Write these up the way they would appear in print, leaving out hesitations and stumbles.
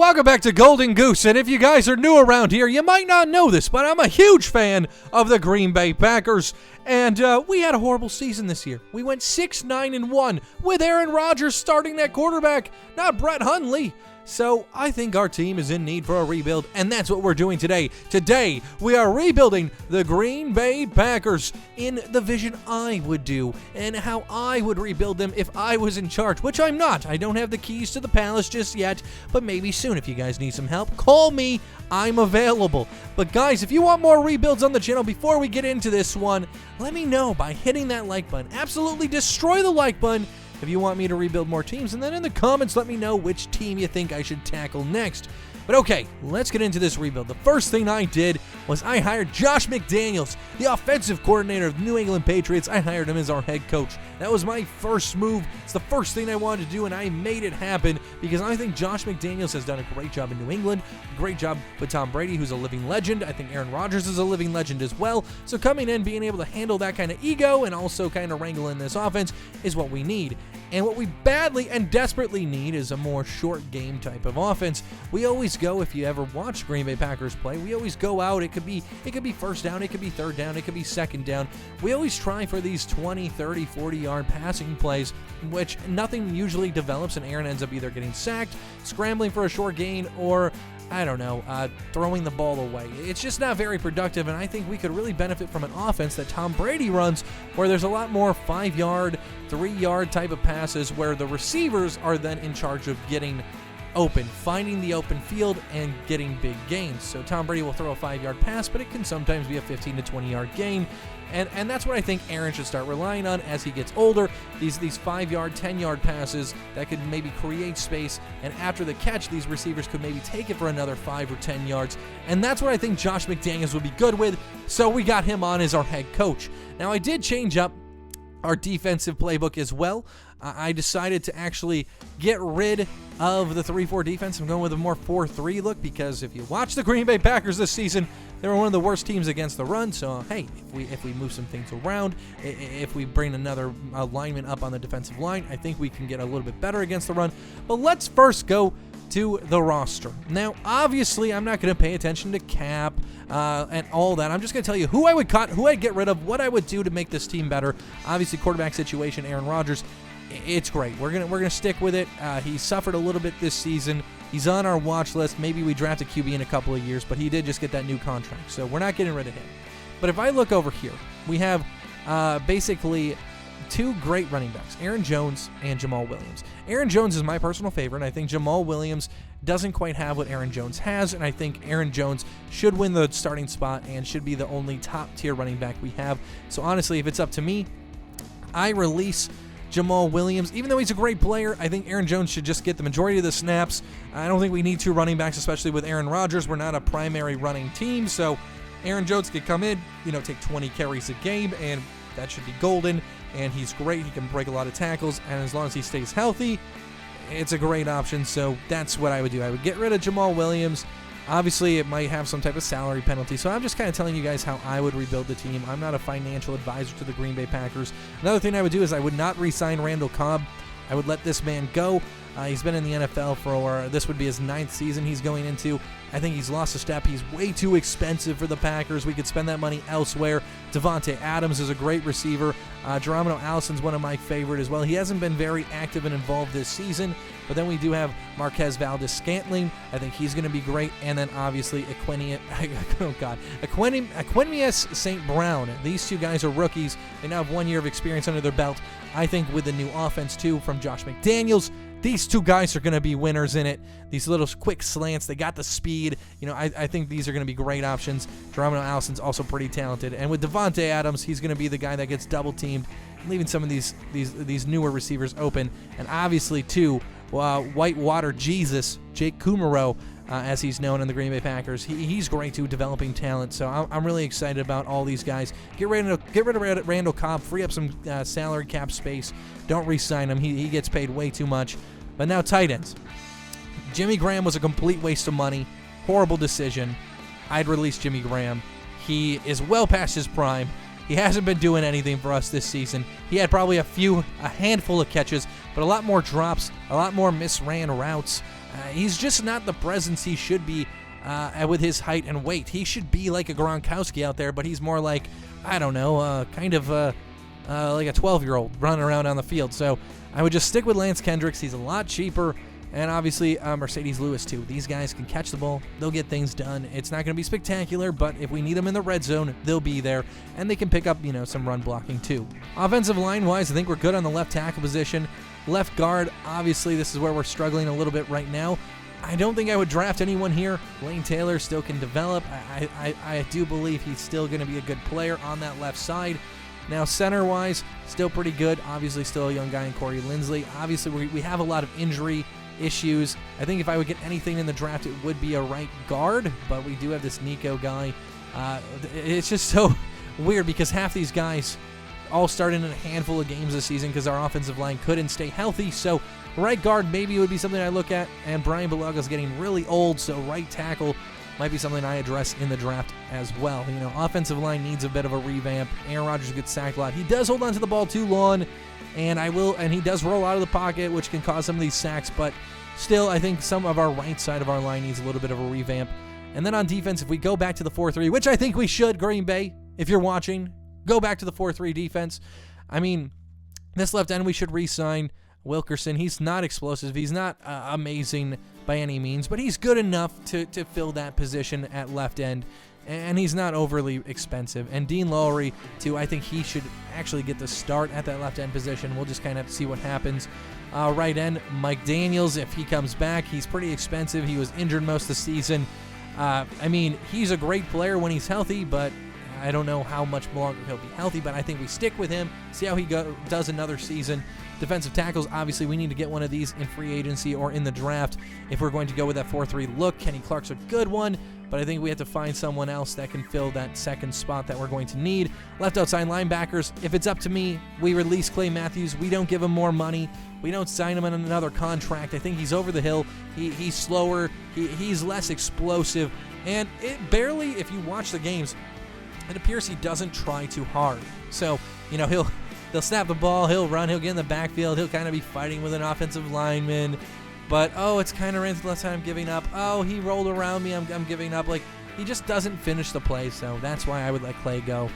welcome back to Golden Goose, and if you guys are new around here, you might not know this, but I'm a huge fan of the Green Bay Packers, and we had a horrible season this year. We went 6-9-1 with Aaron Rodgers starting at quarterback, not Brett Hundley. So I think our team is in need for a rebuild, and that's what we're doing today. Today, we are rebuilding the Green Bay Packers in the vision I would do and how I would rebuild them if I was in charge, which I'm not. I don't have the keys to the palace just yet, but maybe soon. If you guys need some help, call me. I'm available. But guys, if you want more rebuilds on the channel, before we get into this one, let me know by hitting that like button. Absolutely destroy the like button if you want me to rebuild more teams, and then in the comments let me know which team you think I should tackle next. But okay, let's get into this rebuild. The first thing I did was I hired Josh McDaniels, the offensive coordinator of the New England Patriots. I hired him as our head coach. That was my first move. It's the first thing I wanted to do, and I made it happen because I think Josh McDaniels has done a great job in New England, a great job with Tom Brady, who's a living legend. I think Aaron Rodgers is a living legend as well. So coming in, being able to handle that kind of ego and also kind of wrangle in this offense is what we need. And what we badly and desperately need is a more short game type of offense. We always go, if you ever watch Green Bay Packers play, we always go out. It could be first down, it could be third down, it could be second down. We always try for these 20, 30, 40-yard passing plays, which nothing usually develops, and Aaron ends up either getting sacked, scrambling for a short gain, or I don't know, throwing the ball away. It's just not very productive, and I think we could really benefit from an offense that Tom Brady runs, where there's a lot more 5-yard, 3-yard type of passes, where the receivers are then in charge of getting open, finding the open field, and getting big gains. So Tom Brady will throw a 5-yard pass, but it can sometimes be a 15 to 20-yard gain. And that's what I think Aaron should start relying on as he gets older. These 5-yard, 10-yard passes that could maybe create space, and after the catch, these receivers could maybe take it for another 5 or 10 yards. And that's what I think Josh McDaniels would be good with, so we got him on as our head coach. Now, I did change up our defensive playbook as well. I decided to actually get rid of the 3-4 defense. I'm going with a more 4-3 look because if you watch the Green Bay Packers this season, they were one of the worst teams against the run. So, hey, if we move some things around, if we bring another lineman up on the defensive line, I think we can get a little bit better against the run. But let's first go to the roster. Now, obviously, I'm not going to pay attention to cap and all that. I'm just going to tell you who I would cut, who I'd get rid of, what I would do to make this team better. Obviously, quarterback situation, Aaron Rodgers, it's great. We're gonna stick with it. He suffered a little bit this season. He's on our watch list. Maybe we draft a QB in a couple of years, but he did just get that new contract, so we're not getting rid of him. But if I look over here, we have basically two great running backs, Aaron Jones and Jamal Williams. Aaron Jones is my personal favorite, and I think Jamal Williams doesn't quite have what Aaron Jones has, and I think Aaron Jones should win the starting spot and should be the only top-tier running back we have. So honestly, if it's up to me, I release Jamal Williams. Even though he's a great player, I think Aaron Jones should just get the majority of the snaps. I don't think we need two running backs, especially with Aaron Rodgers. We're not a primary running team, so Aaron Jones could come in, take 20 carries a game, and that should be golden, and he's great. He can break a lot of tackles, and as long as he stays healthy, it's a great option, so that's what I would do. I would get rid of Jamal Williams. Obviously, it might have some type of salary penalty, so I'm just kind of telling you guys how I would rebuild the team. I'm not a financial advisor to the Green Bay Packers. Another thing I would do is I would not re-sign Randall Cobb. I would let this man go. He's been in the NFL for, this would be his 9th season he's going into. I think he's lost a step. He's way too expensive for the Packers. We could spend that money elsewhere. Davante Adams is a great receiver. Geronimo Allison's one of my favorite as well. He hasn't been very active and involved this season, but then we do have Marquez Valdes-Scantling. I think he's going to be great. And then obviously Equanimeous St. Brown. These two guys are rookies. They now have 1 year of experience under their belt. I think with the new offense too from Josh McDaniels, these two guys are going to be winners in it. These little quick slants, they got the speed. I think these are going to be great options. Geronimo Allison's also pretty talented. And with Davante Adams, he's going to be the guy that gets double-teamed, leaving some of these newer receivers open. And obviously, too, Whitewater Jesus, Jake Kumaro, as he's known in the Green Bay Packers. He's great, too, developing talent. So I'm really excited about all these guys. Get rid of Randall Cobb, free up some salary cap space. Don't re-sign him. He gets paid way too much. But now tight ends. Jimmy Graham was a complete waste of money. Horrible decision. I'd release Jimmy Graham. He is well past his prime. He hasn't been doing anything for us this season. He had probably a handful of catches, but a lot more drops, a lot more misran routes. He's just not the presence he should be with his height and weight. He should be like a Gronkowski out there, but he's more like, I don't know, kind of like a 12-year-old running around on the field. So I would just stick with Lance Kendricks. He's a lot cheaper. And obviously, Mercedes Lewis, too. These guys can catch the ball. They'll get things done. It's not going to be spectacular, but if we need them in the red zone, they'll be there. And they can pick up, some run blocking, too. Offensive line-wise, I think we're good on the left tackle position. Left guard, obviously, this is where we're struggling a little bit right now. I don't think I would draft anyone here. Lane Taylor still can develop. I do believe he's still going to be a good player on that left side. Now, center-wise, still pretty good. Obviously, still a young guy in Corey Linsley. Obviously, we have a lot of injury issues. I think if I would get anything in the draft, it would be a right guard, but we do have this Nico guy. It's just so weird because half these guys all started in a handful of games this season because our offensive line couldn't stay healthy. So right guard maybe would be something I look at, and Brian Balaga's getting really old, so right tackle might be something I address in the draft as well. Offensive line needs a bit of a revamp. Aaron Rodgers gets sacked a lot. He does hold on to the ball too long, and he does roll out of the pocket, which can cause some of these sacks, but still, I think some of our right side of our line needs a little bit of a revamp. And then on defense, if we go back to the 4-3, which I think we should, Green Bay, if you're watching, go back to the 4-3 defense. I mean, this left end we should re-sign Wilkerson. He's not explosive. He's not amazing by any means, but he's good enough to fill that position at left end, and he's not overly expensive. And Dean Lowry, too, I think he should actually get the start at that left end position. We'll just kind of have to see what happens. Right end, Mike Daniels, if he comes back, he's pretty expensive. He was injured most of the season. I mean, he's a great player when he's healthy, but I don't know how much longer he'll be healthy, but I think we stick with him, see how he does another season. Defensive tackles, obviously, we need to get one of these in free agency or in the draft if we're going to go with that 4-3 look. Kenny Clark's a good one, but I think we have to find someone else that can fill that second spot that we're going to need. Left outside linebackers, if it's up to me, we release Clay Matthews. We don't give him more money. We don't sign him on another contract. I think he's over the hill. He's slower. He's less explosive. And it barely, if you watch the games, it appears he doesn't try too hard. So, he'll snap the ball, he'll run, he'll get in the backfield, he'll kind of be fighting with an offensive lineman. But, it's kind of ran to the left side, I'm giving up. He rolled around me, I'm giving up. Like, he just doesn't finish the play, so that's why I would let Clay go.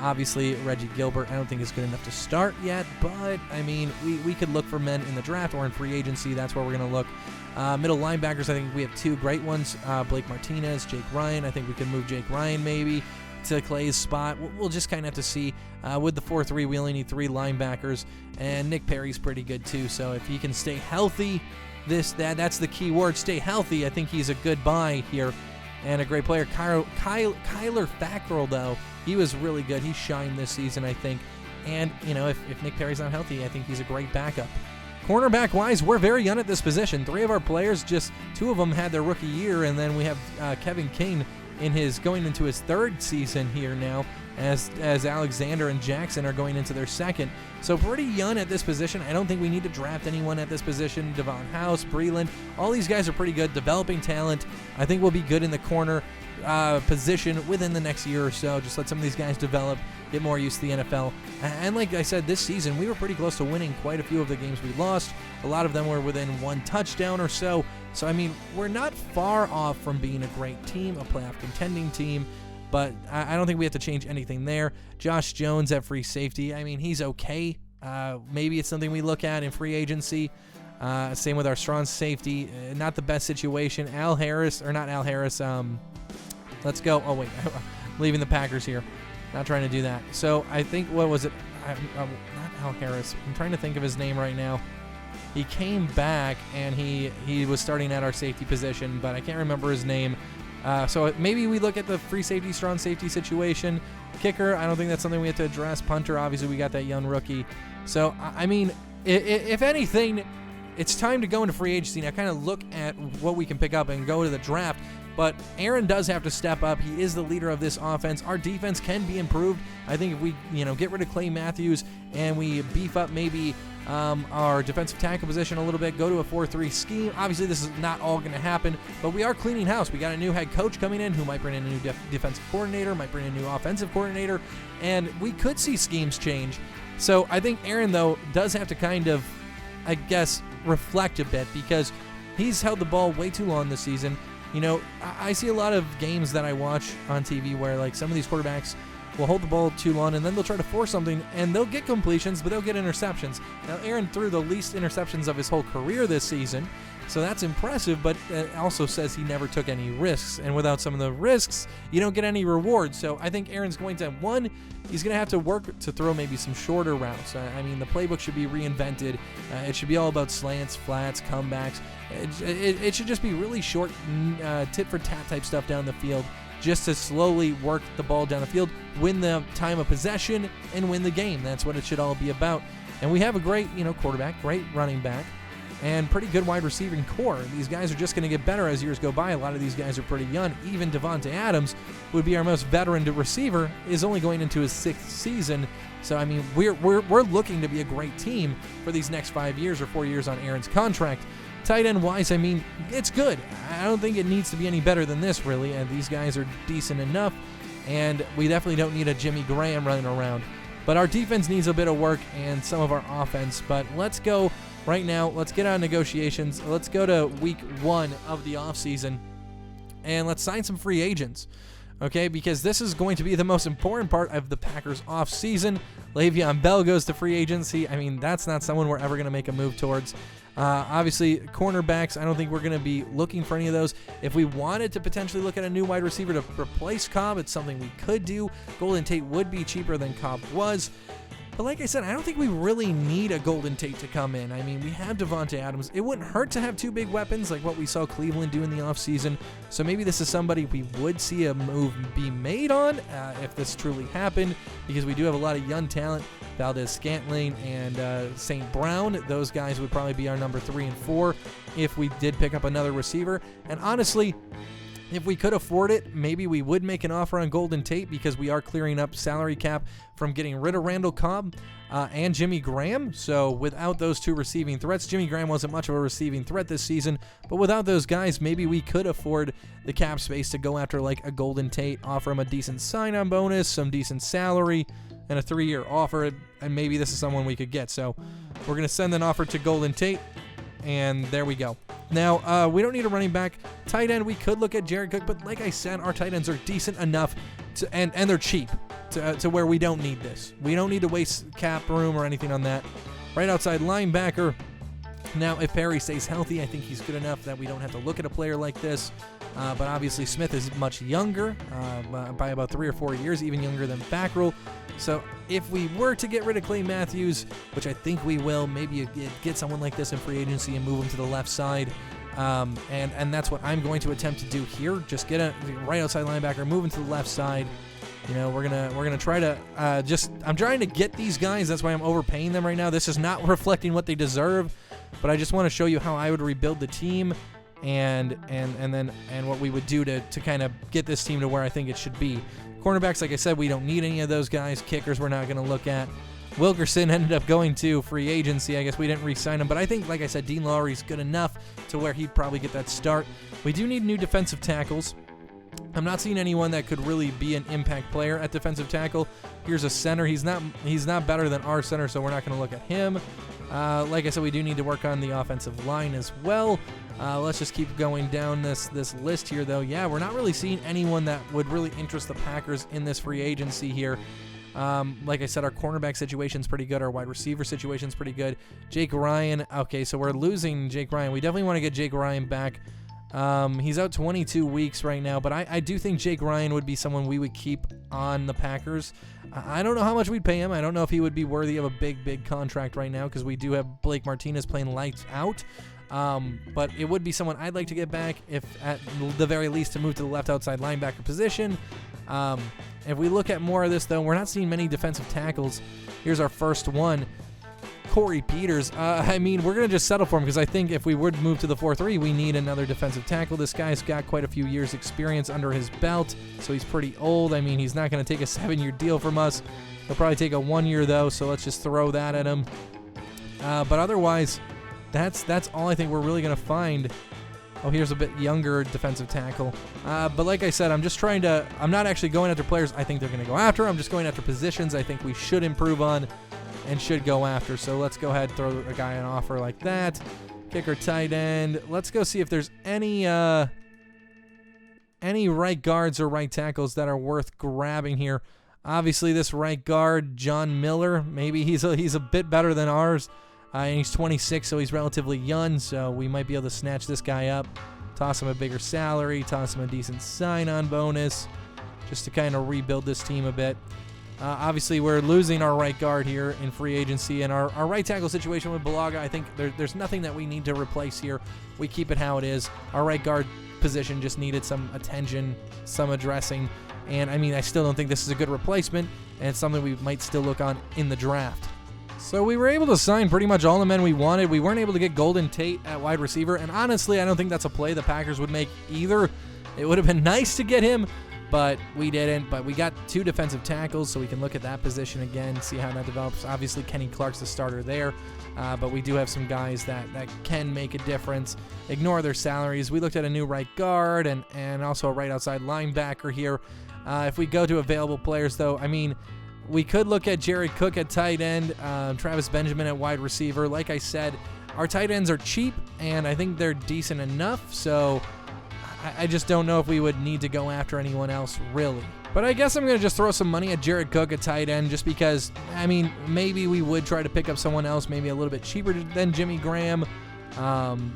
Obviously, Reggie Gilbert, I don't think is good enough to start yet, but, I mean, we could look for men in the draft or in free agency. That's where we're going to look. Middle linebackers, I think we have two great ones. Blake Martinez, Jake Ryan. I think we could move Jake Ryan maybe to Clay's spot. We'll just kind of have to see. With the 4-3, we only need 3 linebackers, and Nick Perry's pretty good too, so if he can stay healthy, that's the key word, stay healthy. I think he's a good buy here and a great player. Kyler Fackrell, though, he was really good. He shined this season, I think, and if Nick Perry's not healthy, I think he's a great backup. Cornerback-wise, we're very young at this position. 3 of our players, just 2 of them had their rookie year, and then we have Kevin King going into his 3rd season here now, as Alexander and Jackson are going into their 2nd. So pretty young at this position. I don't think we need to draft anyone at this position. Devon House, Breland, all these guys are pretty good, developing talent. I think we'll be good in the corner position within the next year or so. Just let some of these guys develop, get more used to the NFL. And like I said, this season, we were pretty close to winning quite a few of the games we lost. A lot of them were within 1 touchdown or so. So, I mean, we're not far off from being a great team, a playoff contending team, but I don't think we have to change anything there. Josh Jones at free safety, I mean, he's okay. Maybe it's something we look at in free agency. Same with our strong safety. Not the best situation. Let's go. Oh, wait. Leaving the Packers here. Not trying to do that. So, I think, what was it? Not Al Harris. I'm trying to think of his name right now. He came back, and he was starting at our safety position, but I can't remember his name. So maybe we look at the free safety, strong safety situation. Kicker, I don't think that's something we have to address. Punter, obviously, we got that young rookie. So, I mean, if anything, it's time to go into free agency. Now, kind of look at what we can pick up and go to the draft. But Aaron does have to step up. He is the leader of this offense. Our defense can be improved. I think if we, get rid of Clay Matthews and we beef up maybe our defensive tackle position a little bit, go to a 4-3 scheme. Obviously, this is not all going to happen, but we are cleaning house. We got a new head coach coming in who might bring in a new defensive coordinator, might bring in a new offensive coordinator, and we could see schemes change. So I think Aaron, though, does have to kind of, I guess, reflect a bit, because he's held the ball way too long this season. You know, I see a lot of games that I watch on TV where, like, some of these quarterbacks will hold the ball too long, and then they'll try to force something, and they'll get completions, but they'll get interceptions. Now, Aaron threw the least interceptions of his whole career this season, so that's impressive, but it also says he never took any risks, and without some of the risks, you don't get any reward. So I think Aaron's going to, he's going to have to work to throw maybe some shorter routes. I mean, the playbook should be reinvented. It should be all about slants, flats, comebacks. It should just be really short, tit-for-tat type stuff down the field, just to slowly work the ball down the field, win the time of possession, and win the game. That's what it should all be about. And we have a great, quarterback, great running back, and pretty good wide receiving core. These guys are just going to get better as years go by. A lot of these guys are pretty young. Even Devontae Adams would be our most veteran receiver, is only going into his 6th season. So, I mean, we're looking to be a great team for these next 5 years or 4 years on Aaron's contract. Tight end wise, I mean, it's good. I don't think it needs to be any better than this, really, and these guys are decent enough, and we definitely don't need a Jimmy Graham running around. But our defense needs a bit of work and some of our offense. But let's go right now. Let's get on negotiations. Let's go to week 1 of the offseason, and let's sign some free agents. Okay, because this is going to be the most important part of the Packers offseason. Le'Veon Bell goes to free agency. I mean, that's not someone we're ever going to make a move towards. Obviously, cornerbacks, I don't think we're going to be looking for any of those. If we wanted to potentially look at a new wide receiver to replace Cobb, it's something we could do. Golden Tate would be cheaper than Cobb was. But like I said, I don't think we really need a Golden Tate to come in. I mean, we have Devontae Adams. It wouldn't hurt to have 2 big weapons like what we saw Cleveland do in the offseason. So maybe this is somebody we would see a move be made on if this truly happened, because we do have a lot of young talent. Valdez-Scantling and St. Brown, those guys would probably be our number 3 and 4 if we did pick up another receiver. And honestly, if we could afford it, maybe we would make an offer on Golden Tate, because we are clearing up salary cap from getting rid of Randall Cobb and Jimmy Graham. So without those 2 receiving threats, Jimmy Graham wasn't much of a receiving threat this season, but without those guys, maybe we could afford the cap space to go after like a Golden Tate, offer him a decent sign-on bonus, some decent salary, and a 3-year offer, and maybe this is someone we could get. So we're going to send an offer to Golden Tate, and there we go. Now, we don't need a running back. Tight end, we could look at Jared Cook, but like I said, our tight ends are decent enough, and they're cheap, to where we don't need this. We don't need to waste cap room or anything on that. Right outside linebacker. Now, if Perry stays healthy, I think he's good enough that we don't have to look at a player like this. But obviously, Smith is much younger, by about 3 or 4 years, even younger than Fackrell. So if we were to get rid of Clay Matthews, which I think we will, maybe you get someone like this in free agency and move him to the left side. And that's what I'm going to attempt to do here. Just get a right outside linebacker, move him to the left side. You know, we're gonna try to I'm trying to get these guys. That's why I'm overpaying them right now. This is not reflecting what they deserve, but I just want to show you how I would rebuild the team, and what we would do to kind of get this team to where I think it should be. Cornerbacks, like I said, we don't need any of those guys. Kickers, we're not going to look at. Wilkerson ended up going to free agency. I guess we didn't re-sign him, but I think, like I said, Dean Lowry's good enough to where he'd probably get that start. We do need new defensive tackles. I'm not seeing anyone that could really be an impact player at defensive tackle. Here's a center. He's not better than our center, so we're not going to look at him. Like I said, we do need to work on the offensive line as well. Let's just keep going down this list here, though. Yeah, we're not really seeing anyone that would really interest the Packers in this free agency here. Like I said, our cornerback situation's pretty good. Our wide receiver situation's pretty good. Jake Ryan. Okay, so we're losing Jake Ryan. We definitely want to get Jake Ryan back. He's out 22 weeks right now, but I do think Jake Ryan would be someone we would keep on the Packers. I don't know how much we'd pay him. I don't know if he would be worthy of a big contract right now, because we do have Blake Martinez playing lights out. But it would be someone I'd like to get back, if at the very least to move to the left outside linebacker position. If we look at more of this, though, we're not seeing many defensive tackles. Here's our first one. Corey Peters. I mean, we're going to just settle for him, because I think if we would move to the 4-3, we need another defensive tackle. This guy's got quite a few years experience under his belt, so he's pretty old. I mean, he's not going to take a 7-year deal from us. He'll probably take a 1-year, though, so let's just throw that at him. But otherwise, that's all I think we're really going to find. Oh, here's a bit younger defensive tackle. But like I said, I'm not actually going after players I think they're going to go after. I'm just going after positions I think we should improve on and should go after. So let's go ahead and throw a guy an offer like that. kicker, tight end. Let's go see if there's any right guards or right tackles that are worth grabbing here. Obviously, this right guard, John Miller, maybe he's a bit better than ours. And he's 26, so he's relatively young, so we might be able to snatch this guy up, toss him a bigger salary, toss him a decent sign-on bonus, just to kind of rebuild this team a bit. Obviously, we're losing our right guard here in free agency, and our right tackle situation with Balaga, I think there's nothing that we need to replace here. We keep it how it is. Our right guard position just needed some attention, some addressing, and I mean, I still don't think this is a good replacement, and it's something we might still look on in the draft. So we were able to sign pretty much all the men we wanted. We weren't able to get Golden Tate at wide receiver, and honestly, I don't think that's a play the Packers would make either. It would have been nice to get him, but we didn't. But we got 2 defensive tackles, so we can look at that position again, see how that develops. Obviously, Kenny Clark's the starter there, but we do have some guys that can make a difference. Ignore their salaries. We looked at a new right guard and also a right outside linebacker here. If we go to available players, though, I mean, we could look at Jared Cook at tight end, Travis Benjamin at wide receiver. Like I said, our tight ends are cheap, and I think they're decent enough, so I just don't know if we would need to go after anyone else, really. But I guess I'm going to just throw some money at Jared Cook at tight end just because, I mean, maybe we would try to pick up someone else, maybe a little bit cheaper than Jimmy Graham,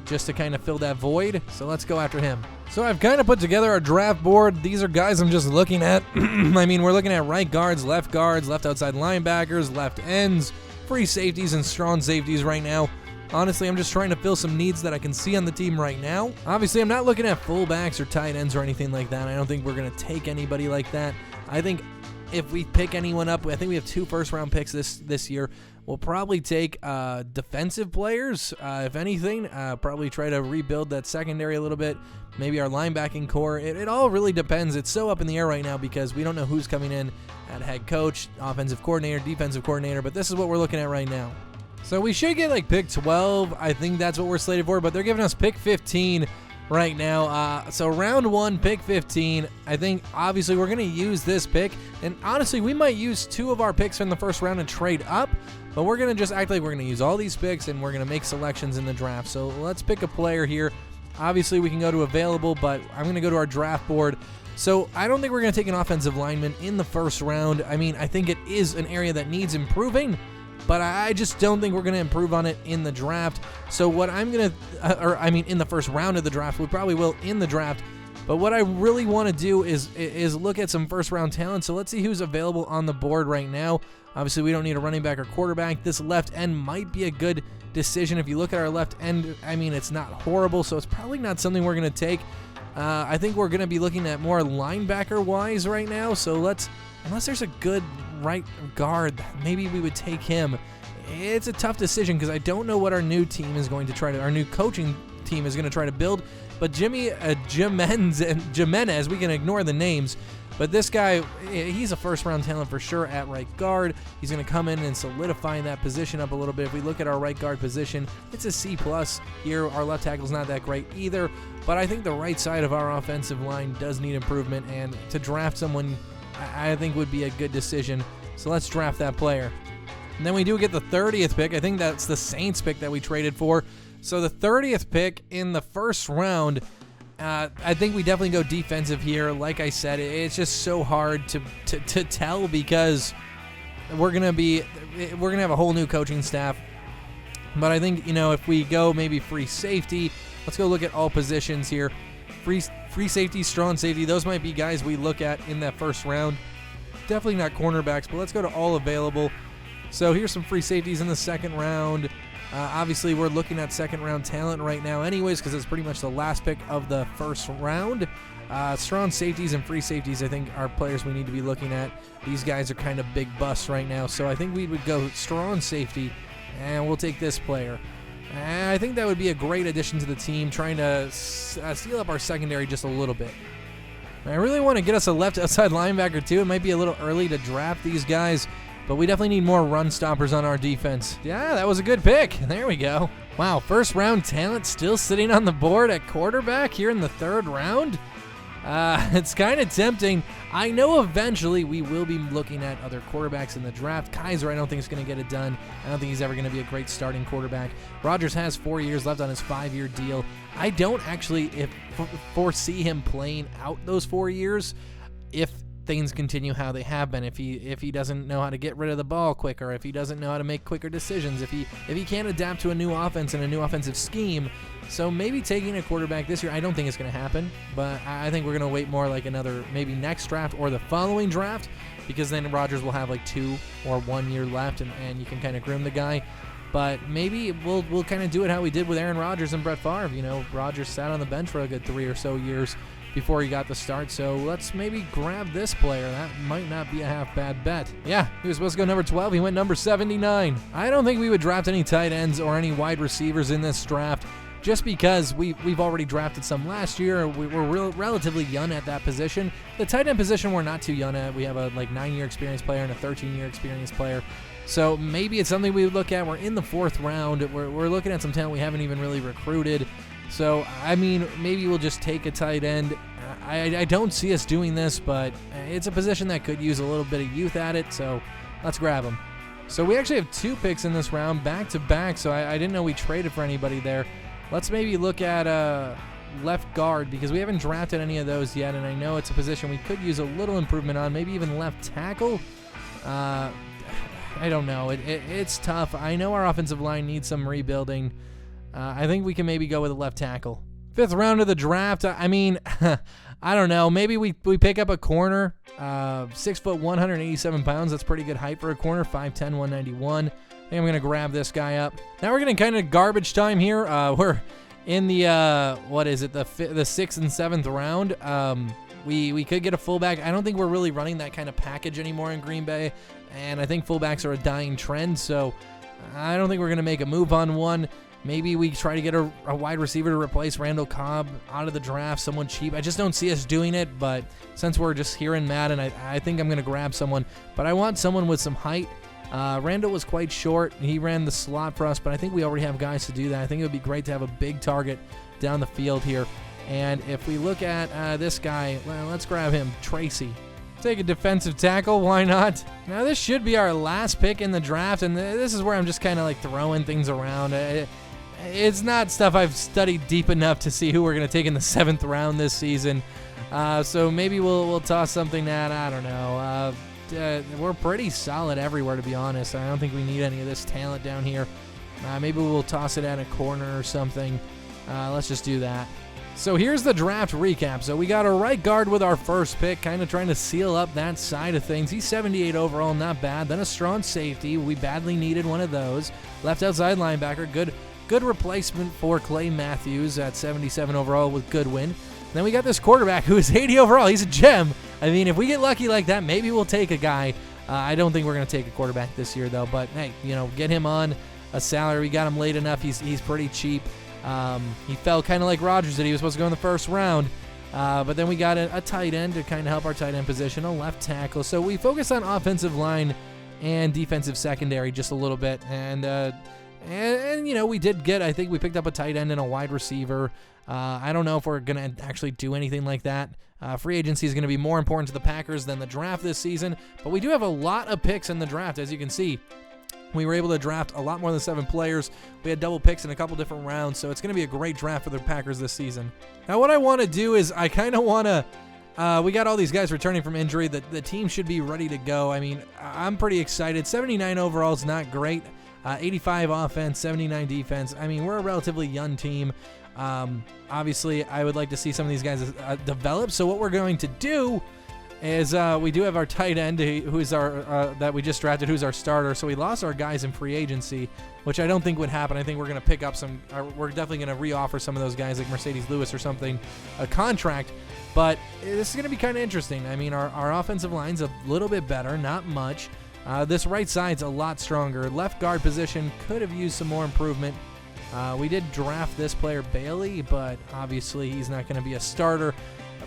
just to kind of fill that void. So let's go after him. So I've kind of put together our draft board. These are guys I'm just looking at. I mean, we're looking at right guards, left outside linebackers, left ends, free safeties, and strong safeties right now. Honestly, I'm just trying to fill some needs that I can see on the team right now. Obviously, I'm not looking at fullbacks or tight ends or anything like that. I don't think we're going to take anybody like that. I think if we pick anyone up, I think we have 2 first-round picks this year. We'll probably take defensive players, if anything. Probably try to rebuild that secondary a little bit. Maybe our linebacking core. It all really depends. It's so up in the air right now because we don't know who's coming in at head coach, offensive coordinator, defensive coordinator, but this is what we're looking at right now. So we should get like pick 12. I think that's what we're slated for, but they're giving us pick 15 right now. So round 1, pick 15. I think obviously we're going to use this pick, and honestly, we might use 2 of our picks from the first round and trade up, but we're going to just act like we're going to use all these picks and we're going to make selections in the draft. So let's pick a player here. Obviously, we can go to available, but I'm going to go to our draft board. So I don't think we're going to take an offensive lineman in the first round. I mean, I think it is an area that needs improving, but I just don't think we're going to improve on it in the draft. So what I'm going to, in the first round of the draft, we probably will in the draft. But what I really want to do is look at some first round talent. So let's see who's available on the board right now. Obviously, we don't need a running back or quarterback. This left end might be a good decision. If you look at our left end, I mean, it's not horrible, so it's probably not something we're going to take. I think we're going to be looking at more linebacker-wise right now. So unless there's a good right guard, maybe we would take him. It's a tough decision because I don't know what our new team is going to try to, our new coaching team is going to try to build. But Jimenez, we can ignore the names, but this guy, he's a first-round talent for sure at right guard. He's going to come in and solidify that position up a little bit. If we look at our right guard position, it's a C+ here. Our left tackle's not that great either, but I think the right side of our offensive line does need improvement, and to draft someone I think would be a good decision. So let's draft that player. And then we do get the 30th pick. I think that's the Saints pick that we traded for. So the 30th pick in the first round, I think we definitely go defensive here. Like I said, it's just so hard to tell because we're gonna have a whole new coaching staff. But I think, if we go maybe free safety, let's go look at all positions here. Free safety, strong safety, those might be guys we look at in that first round. Definitely not cornerbacks, but let's go to all available. So here's some free safeties in the second round. Obviously, we're looking at second-round talent right now anyways because it's pretty much the last pick of the first round. Strong safeties and free safeties, I think, are players we need to be looking at. These guys are kind of big busts right now, so I think we would go strong safety, and we'll take this player. And I think that would be a great addition to the team, trying to steal up our secondary just a little bit. I really want to get us a left outside linebacker, too. It might be a little early to draft these guys, but we definitely need more run stoppers on our defense. Yeah, that was a good pick. There we go. Wow, first round talent still sitting on the board at quarterback here in the third round. It's kind of tempting. I know eventually we will be looking at other quarterbacks in the draft. Kaiser, I don't think is going to get it done. I don't think he's ever going to be a great starting quarterback. Rodgers has 4 years left on his 5-year deal. I don't actually foresee him playing out those 4 years if things continue how they have been. If he doesn't know how to get rid of the ball quicker, if he doesn't know how to make quicker decisions, if he can't adapt to a new offense and a new offensive scheme. So maybe taking a quarterback this year, I don't think it's going to happen, but I think we're going to wait more like another maybe next draft or the following draft, because then Rodgers will have like 2 or 1 year left, and you can kind of groom the guy. But maybe we'll kind of do it how we did with Aaron Rodgers and Brett Favre. You know, Rodgers sat on the bench for a good 3 or so years before he got the start, so let's maybe grab this player. That might not be a half bad bet. Yeah, he was supposed to go number 12. He went number 79. I don't think we would draft any tight ends or any wide receivers in this draft, just because we've already drafted some last year. We're relatively young at that position. The tight end position we're not too young at. We have a 9-year experienced player and a 13-year experienced player. So maybe it's something we would look at. We're in the 4th round. We're looking at some talent we haven't even really recruited. So, I mean, maybe we'll just take a tight end. I don't see us doing this, but it's a position that could use a little bit of youth at it, so let's grab him. So we actually have 2 picks in this round, back-to-back, so I didn't know we traded for anybody there. Let's maybe look at left guard, because we haven't drafted any of those yet, and I know it's a position we could use a little improvement on, maybe even left tackle. I don't know. It's tough. I know our offensive line needs some rebuilding. I think we can maybe go with a left tackle. 5th round of the draft. I mean, I don't know. Maybe we pick up a corner. 6 foot, 187 pounds. That's pretty good height for a corner. 5'10", 191. I think I'm going to grab this guy up. Now we're getting kind of garbage time here. We're in the, the 6th and 7th round. We could get a fullback. I don't think we're really running that kind of package anymore in Green Bay, and I think fullbacks are a dying trend, so I don't think we're going to make a move on one. Maybe we try to get a wide receiver to replace Randall Cobb out of the draft, someone cheap. I just don't see us doing it, but since we're just here in Madden, I think I'm going to grab someone. But I want someone with some height. Randall was quite short. He ran the slot for us, but I think we already have guys to do that. I think it would be great to have a big target down the field here. And if we look at this guy, well, let's grab him, Tracy. Take a defensive tackle, why not? Now this should be our last pick in the draft, and this is where I'm just kind of like throwing things around. It's not stuff I've studied deep enough to see who we're going to take in the 7th round this season. So maybe we'll toss something that, I don't know. We're pretty solid everywhere, to be honest. I don't think we need any of this talent down here. Maybe we'll toss it at a corner or something. Let's just do that. So here's the draft recap. So we got a right guard with our first pick, kind of trying to seal up that side of things. He's 78 overall, not bad. Then a strong safety. We badly needed one of those. Left outside linebacker, good replacement for Clay Matthews at 77 overall with Goodwin. Then we got this quarterback who is 80 overall. He's a gem. I mean, if we get lucky like that, maybe we'll take a guy. I don't think we're going to take a quarterback this year, though. But, hey, get him on a salary. We got him late enough. He's pretty cheap. He fell kind of like Rodgers did. He was supposed to go in the 1st round. But then we got a tight end to kind of help our tight end position, a left tackle. So we focus on offensive line and defensive secondary just a little bit. And we did get, I think we picked up a tight end and a wide receiver. I don't know if we're going to actually do anything like that. Free agency is going to be more important to the Packers than the draft this season. But we do have a lot of picks in the draft, as you can see. We were able to draft a lot more than 7 players. We had double picks in a couple different rounds, so it's going to be a great draft for the Packers this season. Now, what I want to do is I kind of want to we got all these guys returning from injury. The team should be ready to go. I mean, I'm pretty excited. 79 overall is not great. 85 offense, 79 defense. I mean, we're a relatively young team. Obviously, I would like to see some of these guys develop. So what we're going to do is we do have our tight end who's our that we just drafted, who's our starter. So we lost our guys in free agency, which I don't think would happen. I think we're going to pick up some. We're definitely going to reoffer some of those guys like Mercedes Lewis or something, a contract. But this is going to be kind of interesting. I mean, our offensive line's a little bit better, not much. This right side's a lot stronger. Left guard position could have used some more improvement. We did draft this player, Bailey, but obviously he's not going to be a starter.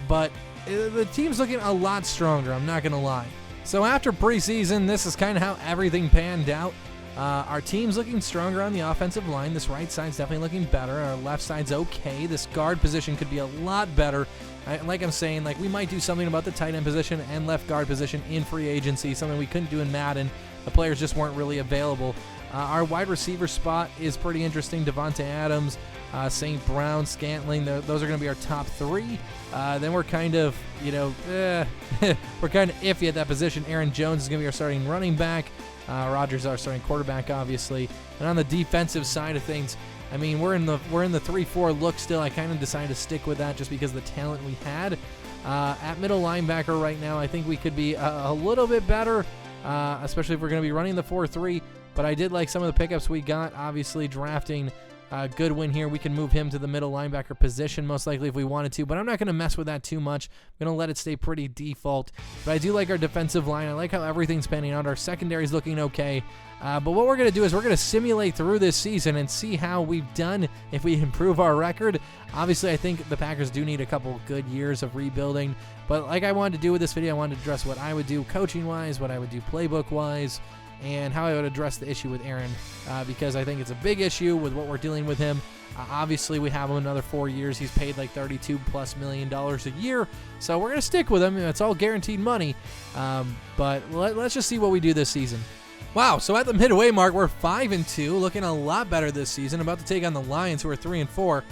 But the team's looking a lot stronger, I'm not going to lie. So after preseason, this is kind of how everything panned out. Our team's looking stronger on the offensive line. This right side's definitely looking better. Our left side's okay. This guard position could be a lot better. Like I'm saying, like we might do something about the tight end position and left guard position in free agency, something we couldn't do in Madden. The players just weren't really available. Our wide receiver spot is pretty interesting. Devontae Adams, St. Brown, Scantling, those are going to be our top 3. Then we're kind of, we're kind of iffy at that position. Aaron Jones is going to be our starting running back. Rodgers is our starting quarterback, obviously. And on the defensive side of things, I mean, we're in the 3-4 look still. I kind of decided to stick with that just because of the talent we had. At middle linebacker right now, I think we could be a little bit better, especially if we're going to be running the 4-3. But I did like some of the pickups we got. Obviously, drafting Goodwin here. We can move him to the middle linebacker position most likely if we wanted to. But I'm not going to mess with that too much. I'm going to let it stay pretty default. But I do like our defensive line. I like how everything's panning out. Our secondary's looking okay. But what we're going to do is we're going to simulate through this season and see how we've done if we improve our record. Obviously, I think the Packers do need a couple good years of rebuilding. But like I wanted to do with this video, I wanted to address what I would do coaching-wise, what I would do playbook-wise, and how I would address the issue with Aaron, because I think it's a big issue with what we're dealing with him. Obviously, we have him another 4 years. He's paid like $32+ million a year, so we're going to stick with him. It's all guaranteed money, but let's just see what we do this season. Wow, so at the midway mark, we're 5-2, looking a lot better this season, about to take on the Lions, who are 3-4.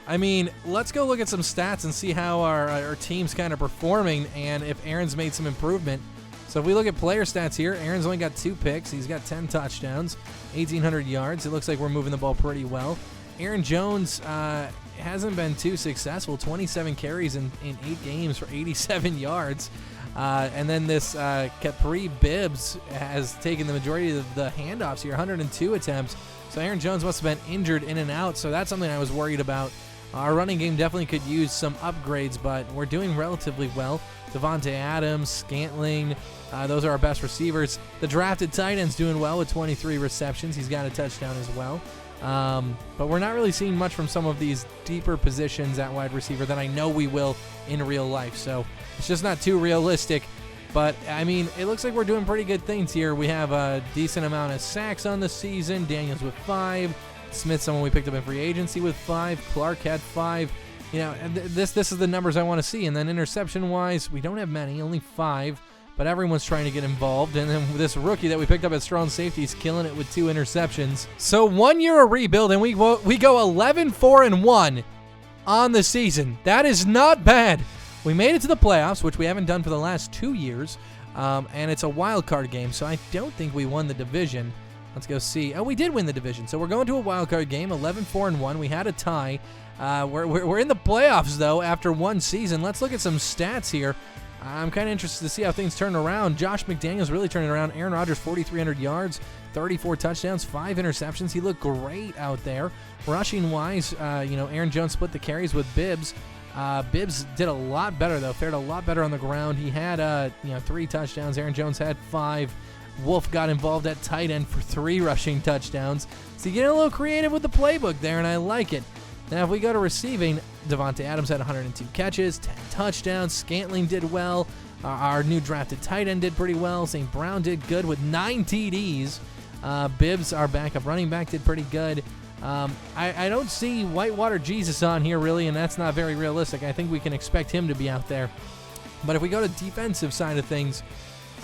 I mean, let's go look at some stats and see how our team's kind of performing and if Aaron's made some improvement. So if we look at player stats here, Aaron's only got 2 picks. He's got 10 touchdowns, 1,800 yards. It looks like we're moving the ball pretty well. Aaron Jones hasn't been too successful. 27 carries in 8 games for 87 yards. And then this Capri Bibbs has taken the majority of the handoffs here, 102 attempts. So Aaron Jones must have been injured in and out. So that's something I was worried about. Our running game definitely could use some upgrades, but we're doing relatively well. Devontae Adams, Scantling, those are our best receivers. The drafted tight end's doing well with 23 receptions. He's got a touchdown as well. But we're not really seeing much from some of these deeper positions at wide receiver that I know we will in real life. So it's just not too realistic. But, I mean, it looks like we're doing pretty good things here. We have a decent amount of sacks on the season. Daniels with 5. Smith, someone we picked up in free agency, with 5. Clark had 5. You know, this is the numbers I want to see. And then interception-wise, we don't have many, only 5. But everyone's trying to get involved. And then this rookie that we picked up at strong safety is killing it with 2 interceptions. So 1 year of rebuild, and we go 11-4-1 on the season. That is not bad. We made it to the playoffs, which we haven't done for the last 2 years. And it's a wild card game, so I don't think we won the division. Let's go see. Oh, we did win the division. So we're going to a wild card game, 11-4-1. We had a tie. We're in the playoffs, though, after 1 season. Let's look at some stats here. I'm kind of interested to see how things turn around. Josh McDaniels really turning around. Aaron Rodgers, 4,300 yards, 34 touchdowns, 5 interceptions. He looked great out there. Rushing-wise, Aaron Jones split the carries with Bibbs. Bibbs did a lot better, though. Fared a lot better on the ground. He had 3 touchdowns. Aaron Jones had 5. Wolf got involved at tight end for 3 rushing touchdowns. So you get a little creative with the playbook there, and I like it. Now, if we go to receiving, Devontae Adams had 102 catches, 10 touchdowns. Scantling did well. Our new drafted tight end did pretty well. St. Brown did good with 9 TDs. Bibbs, our backup running back, did pretty good. I don't see Whitewater Jesus on here, really, and that's not very realistic. I think we can expect him to be out there. But if we go to defensive side of things,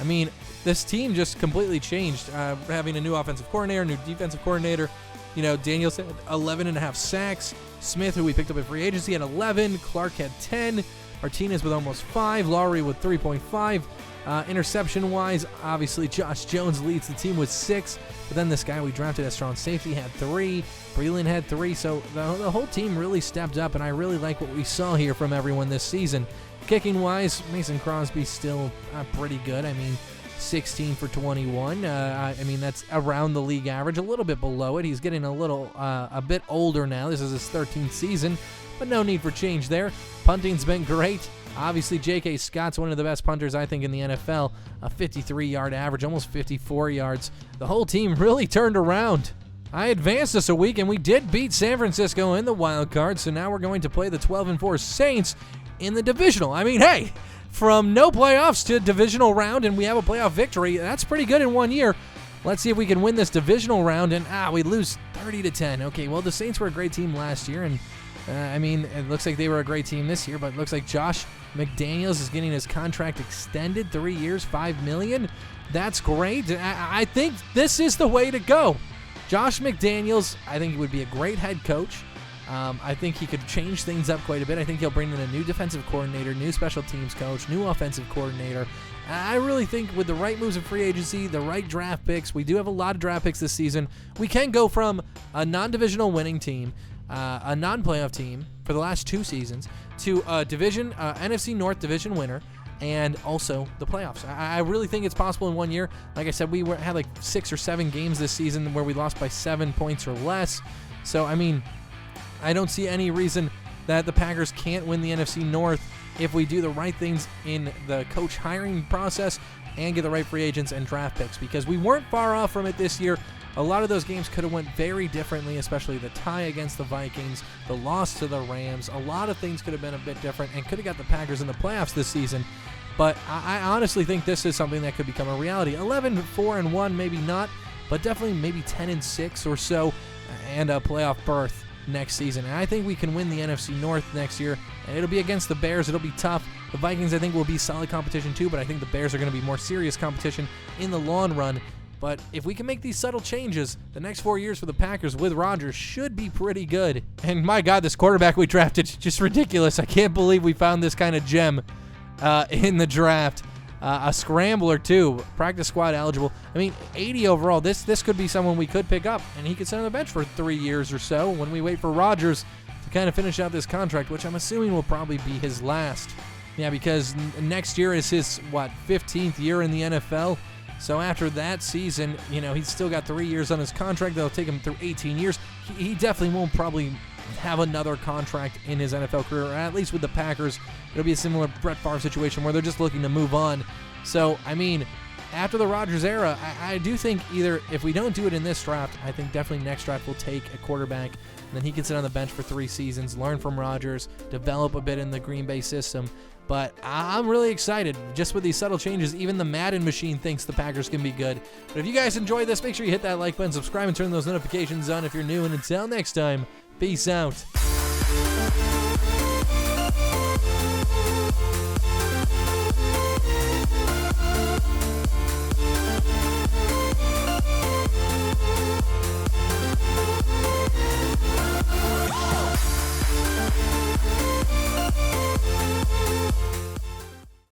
I mean, this team just completely changed. Having a new offensive coordinator, new defensive coordinator. Daniels had 11.5 sacks. Smith, who we picked up at free agency, had 11. Clark had 10. Martinez with almost 5. Lowry with 3.5. Interception-wise, obviously Josh Jones leads the team with 6. But then this guy we drafted as strong safety had 3. Breland had 3. So the whole team really stepped up, and I really like what we saw here from everyone this season. Kicking-wise, Mason Crosby's still pretty good. I mean, 16 for 21. That's around the league average, a little bit below it. He's getting a bit older now. This is his 13th season, but no need for change there. Punting's been great. Obviously, J.K. Scott's one of the best punters, I think, in the NFL. A 53-yard average, almost 54 yards. The whole team really turned around. I advanced us a week, and we did beat San Francisco in the wild card, so now we're going to play the 12-4 Saints in the divisional. I mean, hey, from no playoffs to divisional round, and we have a playoff victory. That's pretty good in 1 year. Let's see if we can win this divisional round, and we lose 30-10. Okay, well, the Saints were a great team last year, and I mean, it looks like they were a great team this year, but it looks like Josh McDaniels is getting his contract extended, 3 years, $5 million. That's great. I think this is the way to go. Josh McDaniels, I think he would be a great head coach. I think he could change things up quite a bit. I think he'll bring in a new defensive coordinator, new special teams coach, new offensive coordinator. I really think with the right moves in free agency, the right draft picks, we do have a lot of draft picks this season. We can go from a non-divisional winning team, a non-playoff team for the last 2 seasons, to a division, NFC North division winner, and also the playoffs. I really think it's possible in 1 year. Like I said, we had like 6 or 7 games this season where we lost by 7 points or less. So, I mean, I don't see any reason that the Packers can't win the NFC North if we do the right things in the coach hiring process and get the right free agents and draft picks, because we weren't far off from it this year. A lot of those games could have went very differently, especially the tie against the Vikings, the loss to the Rams. A lot of things could have been a bit different and could have got the Packers in the playoffs this season. But I honestly think this is something that could become a reality. 11-4-1, maybe not, but definitely maybe 10-6 or so, and a playoff berth next season. And I think we can win the NFC North next year, and it'll be against the Bears. It'll be tough. The Vikings, I think, will be solid competition too, but I think the Bears are going to be more serious competition in the long run. But if we can make these subtle changes, the next 4 years for the Packers with Rodgers should be pretty good. And my God, this quarterback we drafted is just ridiculous. I can't believe we found this kind of gem in the draft. A scrambler too, practice squad eligible. I mean, 80 overall. This could be someone we could pick up, and he could sit on the bench for 3 years or so when we wait for Rodgers to kind of finish out this contract, which I'm assuming will probably be his last. Yeah, because next year is his 15th year in the NFL. So after that season, he's still got 3 years on his contract. That'll take him through 18 years. He definitely won't probably have another contract in his NFL career, or at least with the Packers. It'll be a similar Brett Favre situation where they're just looking to move on. So, I mean, after the Rodgers era, I do think either if we don't do it in this draft, I think definitely next draft we'll take a quarterback, and then he can sit on the bench for 3 seasons, learn from Rodgers, develop a bit in the Green Bay system. But I'm really excited. Just with these subtle changes, even the Madden machine thinks the Packers can be good. But if you guys enjoyed this, make sure you hit that like button, subscribe, and turn those notifications on if you're new. And until next time, peace out.